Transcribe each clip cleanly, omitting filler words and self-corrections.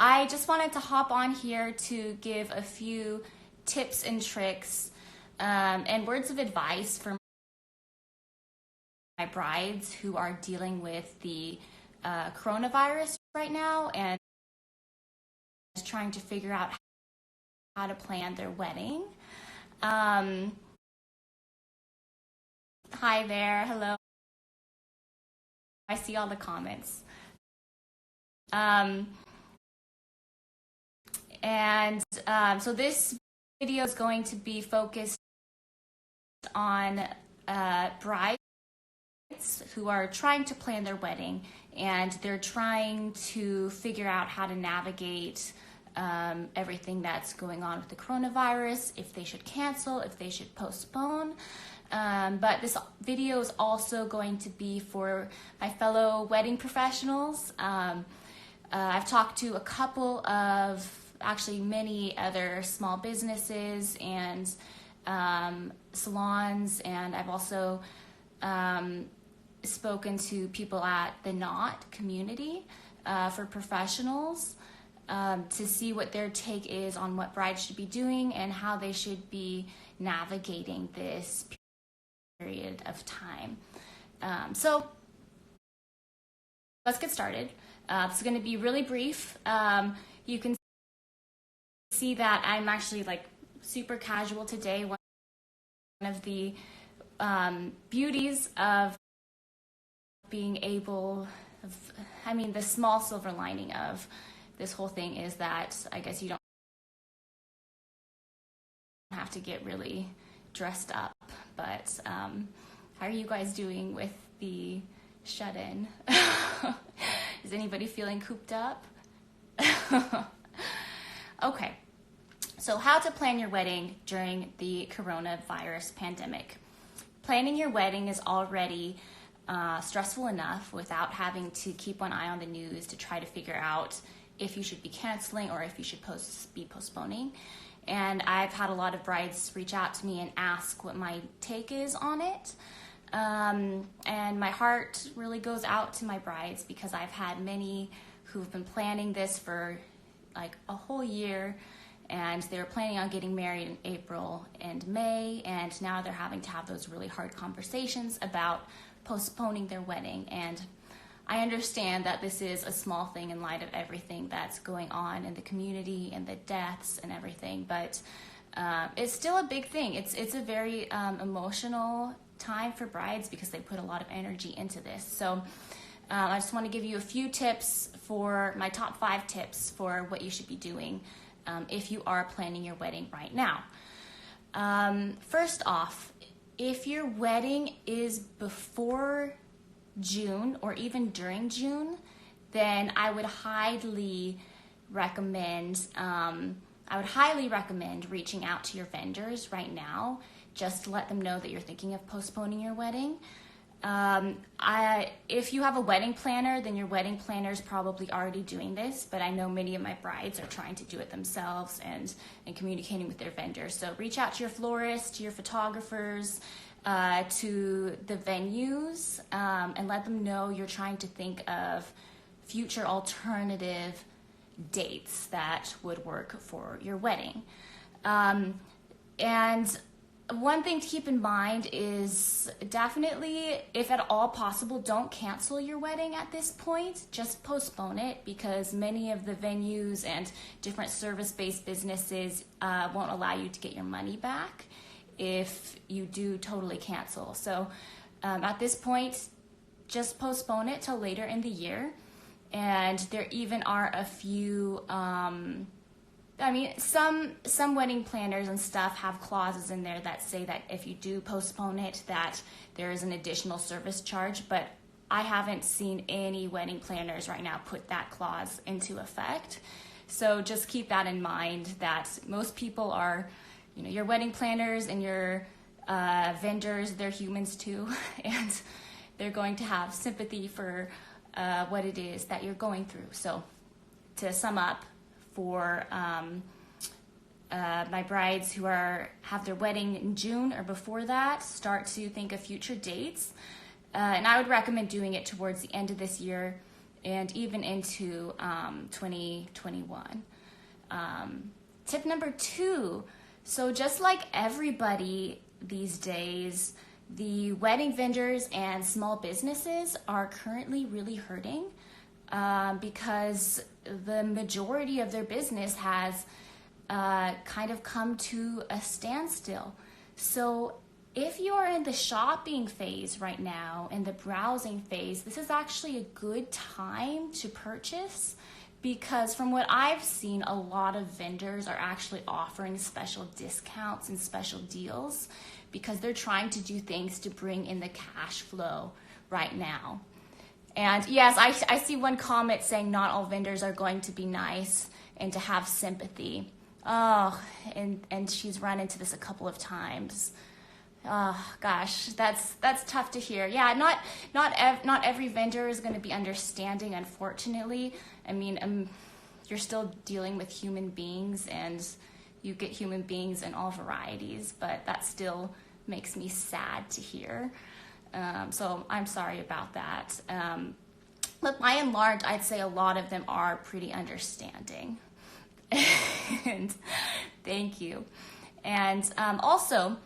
I just wanted to hop on here to give a few tips and tricks and words of advice for my brides who are dealing with the coronavirus right now and trying to figure out how to plan their wedding. Hi there, hello. I see all the comments. So this video is going to be focused on brides who are trying to plan their wedding, and they're trying to figure out how to navigate everything that's going on with the coronavirus, if they should cancel, if they should postpone. But this video is also going to be for my fellow wedding professionals. I've talked to a couple of, actually many other small businesses and salons, and I've also spoken to people at the Knot community for professionals to see what their take is on what brides should be doing and how they should be navigating this period of time. So let's get started. It's going to be really brief. You can see that I'm actually like super casual today. One of the beauties of being able, the small silver lining of this whole thing is that I guess you don't have to get really dressed up. But how are you guys doing with the shut-in? Is anybody feeling cooped up? Okay, so how to plan your wedding during the coronavirus pandemic. Planning your wedding is already stressful enough without having to keep one eye on the news to try to figure out if you should be canceling or if you should be postponing. And I've had a lot of brides reach out to me and ask what my take is on it. And my heart really goes out to my brides because I've had many who've been planning this for like a whole year, and they were planning on getting married in April and May, and now they're having to have those really hard conversations about postponing their wedding. And I understand that this is a small thing in light of everything that's going on in the community and the deaths and everything, but it's still a big thing. It's a very emotional time for brides because they put a lot of energy into this. So I just want to give you a few tips for my top 5 tips for what you should be doing if you are planning your wedding right now. First off, if your wedding is before June or even during June, then I would highly recommend reaching out to your vendors right now just to let them know that you're thinking of postponing your wedding. If you have a wedding planner, then your wedding planner is probably already doing this, but I know many of my brides are trying to do it themselves and communicating with their vendors. So reach out to your florist, to your photographers, to the venues, and let them know you're trying to think of future alternative dates that would work for your wedding. And one thing to keep in mind is definitely, if at all possible, don't cancel your wedding at this point. Just postpone it, because many of the venues and different service-based businesses won't allow you to get your money back if you do totally cancel. So at this point, just postpone it till later in the year. And there even are a few some wedding planners and stuff have clauses in there that say that if you do postpone it, that there is an additional service charge, but I haven't seen any wedding planners right now put that clause into effect. So just keep that in mind, that most people are, your wedding planners and your vendors, they're humans too, and they're going to have sympathy for what it is that you're going through. So to sum up, for my brides who have their wedding in June or before that, start to think of future dates. And I would recommend doing it towards the end of this year and even into 2021. Tip number 2, so just like everybody these days, the wedding vendors and small businesses are currently really hurting because the majority of their business has kind of come to a standstill. So if you are in the shopping phase right now, in the browsing phase, this is actually a good time to purchase, because from what I've seen, a lot of vendors are actually offering special discounts and special deals because they're trying to do things to bring in the cash flow right now. And yes, I see one comment saying not all vendors are going to be nice and to have sympathy. Oh, and she's run into this a couple of times. Oh gosh, that's tough to hear. Yeah, not every vendor is going to be understanding, unfortunately. I mean, you're still dealing with human beings, and you get human beings in all varieties, but that still makes me sad to hear. So I'm sorry about that. But by and large, I'd say a lot of them are pretty understanding. And thank you. And also,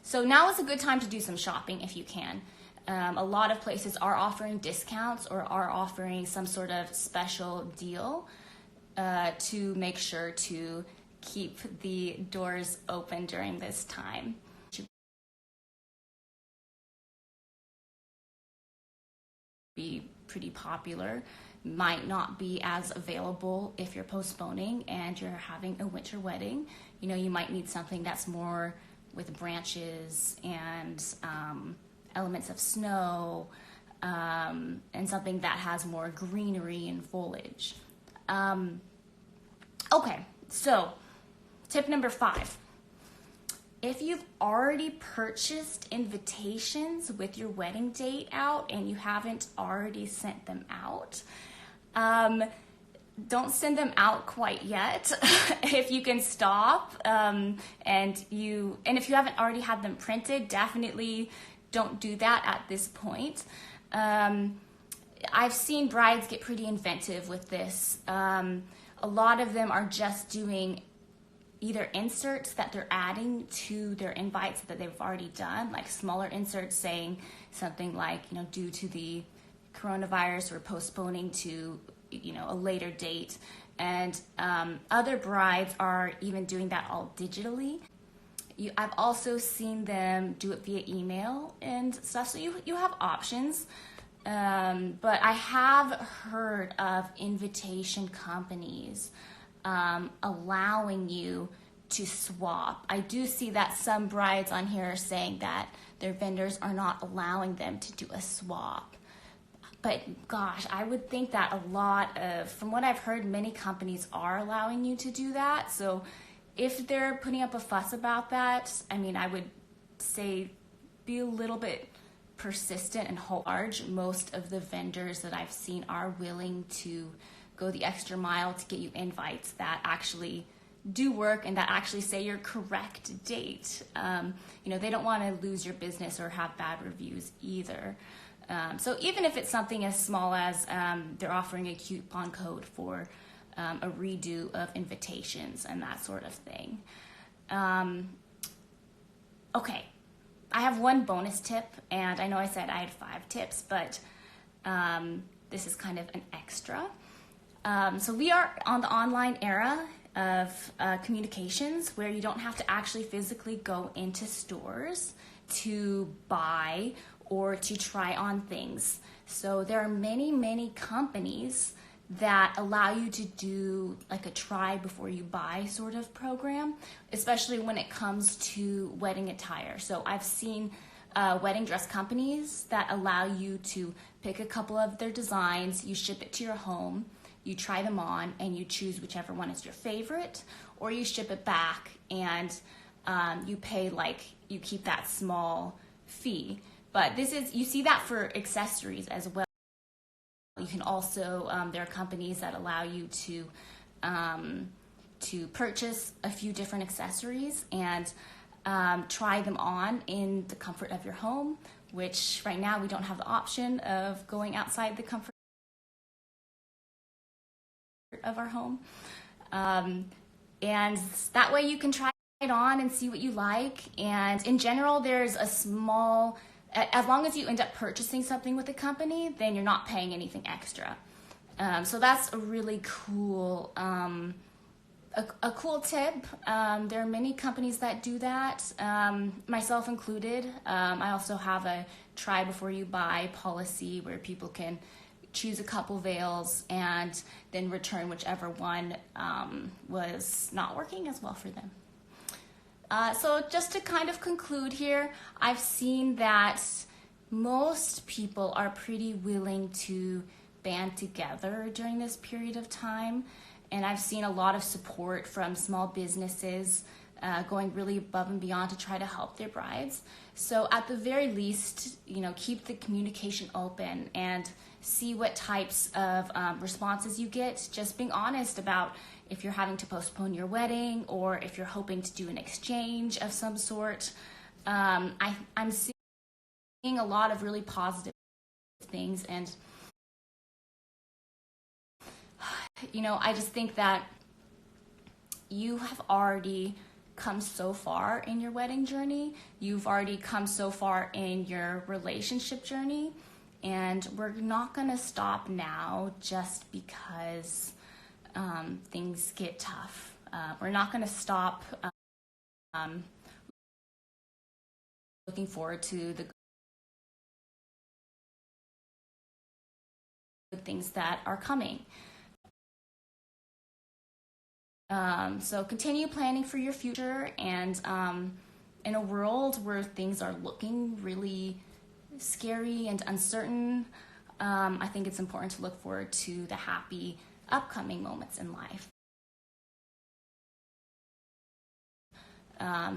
so now is a good time to do some shopping if you can. A lot of places are offering discounts or are offering some sort of special deal to make sure to keep the doors open during this time. Be pretty popular, might not be as available if you're postponing and you're having a winter wedding. You know, you might need something that's more with branches and elements of snow, and something that has more greenery and foliage. Okay, so tip number 5. If you've already purchased invitations with your wedding date out and you haven't already sent them out, don't send them out quite yet. If you can stop, and if you haven't already had them printed, definitely don't do that at this point. I've seen brides get pretty inventive with this. A lot of them are just doing either inserts that they're adding to their invites that they've already done, like smaller inserts saying something like, you know, due to the coronavirus, we're postponing to, you know, a later date. And other brides are even doing that all digitally. I've also seen them do it via email and stuff, so you have options. But I have heard of invitation companies allowing you to swap. I do see that some brides on here are saying that their vendors are not allowing them to do a swap. But gosh, I would think that from what I've heard, many companies are allowing you to do that. So if they're putting up a fuss about that, I mean, I would say be a little bit persistent and hold large. Most of the vendors that I've seen are willing to go the extra mile to get you invites that actually do work and that actually say your correct date. You know, they don't want to lose your business or have bad reviews either. So even if it's something as small as they're offering a coupon code for a redo of invitations and that sort of thing. Okay, I have one bonus tip, and I know I said I had 5 tips, but this is kind of an extra. So we are on the online era of communications where you don't have to actually physically go into stores to buy or to try on things. So there are many companies that allow you to do like a try before you buy sort of program, especially when it comes to wedding attire. So I've seen wedding dress companies that allow you to pick a couple of their designs, you ship it to your home, you try them on, and you choose whichever one is your favorite, or you ship it back and you pay, like, you keep that small fee. But you see that for accessories as well. You can also, there are companies that allow you to purchase a few different accessories and try them on in the comfort of your home, which right now we don't have the option of going outside the comfort of our home. And that way you can try it on and see what you like. And in general, there's a small, as long as you end up purchasing something with the company, then you're not paying anything extra. So that's a really cool, a cool tip. There are many companies that do that, myself included. I also have a try before you buy policy where people can choose a couple veils and then return whichever one was not working as well for them. So just to kind of conclude here, I've seen that most people are pretty willing to band together during this period of time. And I've seen a lot of support from small businesses going really above and beyond to try to help their brides. So at the very least, keep the communication open and see what types of responses you get. Just being honest about if you're having to postpone your wedding or if you're hoping to do an exchange of some sort. I'm seeing a lot of really positive things, and I just think that you have already come so far in your wedding journey. You've already come so far in your relationship journey, and we're not going to stop now just because things get tough. We're not going to stop looking forward to the good things that are coming. So continue planning for your future, and in a world where things are looking really scary and uncertain, I think it's important to look forward to the happy upcoming moments in life.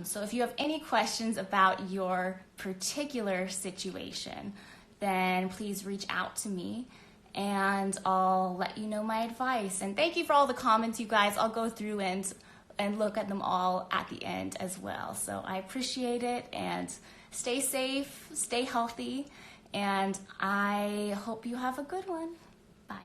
So if you have any questions about your particular situation, then please reach out to me and I'll let you know my advice. And thank you for all the comments, you guys. I'll go through and look at them all at the end as well. So I appreciate it, and stay safe, stay healthy, and I hope you have a good one.